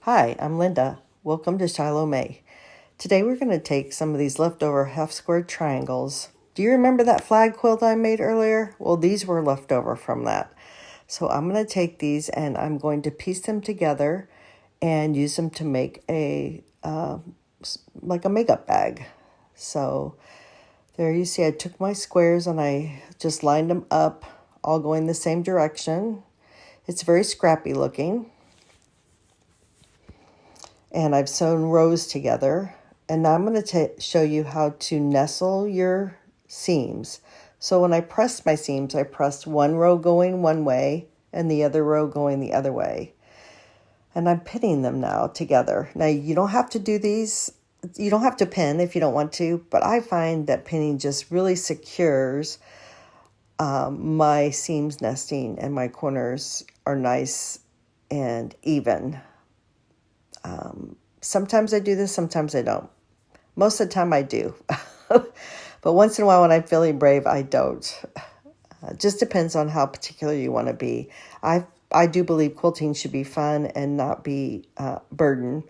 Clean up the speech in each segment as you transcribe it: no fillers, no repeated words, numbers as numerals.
Hi, I'm Linda. Welcome to Shiloh May. Today we're going to take some of these leftover half-square triangles. Do you remember that flag quilt I made earlier? Well, these were left over from that. So I'm going to take these and I'm going to piece them together and use them to make like a makeup bag. So there you see I took my squares and I just lined them up, all going the same direction. It's very scrappy looking. And I've sewn rows together. And now I'm going to show you how to nestle your seams. So when I pressed my seams, I pressed one row going one way and the other row going the other way. And I'm pinning them now together. Now you don't have to do these. You don't have to pin if you don't want to, but I find that pinning just really secures my seams nesting, and my corners are nice and even. Sometimes I do this, sometimes I don't. Most of the time I do. But once in a while when I'm feeling brave, I don't. It just depends on how particular you want to be. I do believe quilting should be fun and not be a burden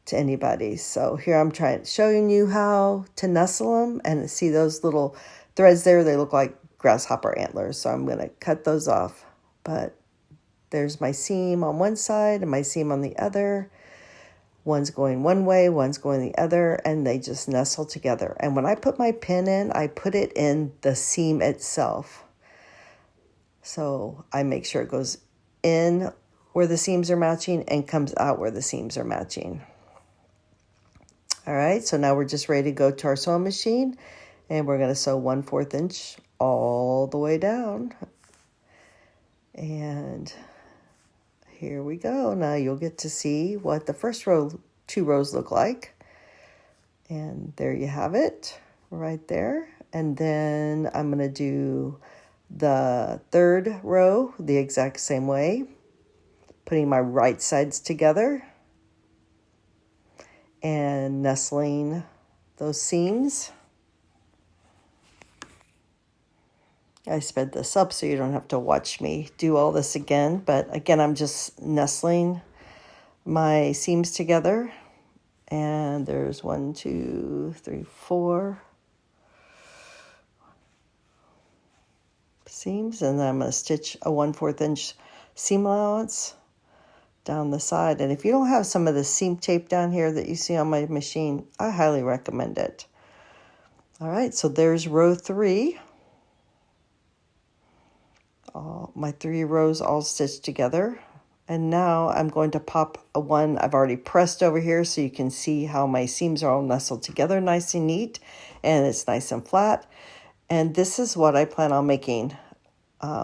to anybody. So here I'm showing you how to nestle them, and see those little threads there, they look like grasshopper antlers. So I'm going to cut those off. But there's my seam on one side and my seam on the other. One's going one way, one's going the other, and they just nestle together. And when I put my pin in, I put it in the seam itself. So I make sure it goes in where the seams are matching and comes out where the seams are matching. All right, so now we're just ready to go to our sewing machine, and we're going to sew 1/4 inch all the way down. And here we go. Now you'll get to see what the first two rows look like. And there you have it right there. And then I'm going to do the third row the exact same way, putting my right sides together and nestling those seams. I sped this up so you don't have to watch me do all this again. But again, I'm just nestling my seams together. And there's 1, 2, 3, 4 seams. And then I'm going to stitch a 1/4 inch seam allowance down the side. And if you don't have some of the seam tape down here that you see on my machine, I highly recommend it. All right, so there's row 3. My 3 rows all stitched together. And now I'm going to pop one I've already pressed over here so you can see how my seams are all nestled together nice and neat, and it's nice and flat. And this is what I plan on making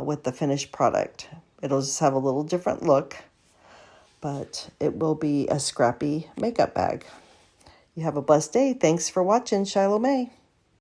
with the finished product. It'll just have a little different look, but it will be a scrappy makeup bag. You have a blessed day. Thanks for watching, Shiloh May.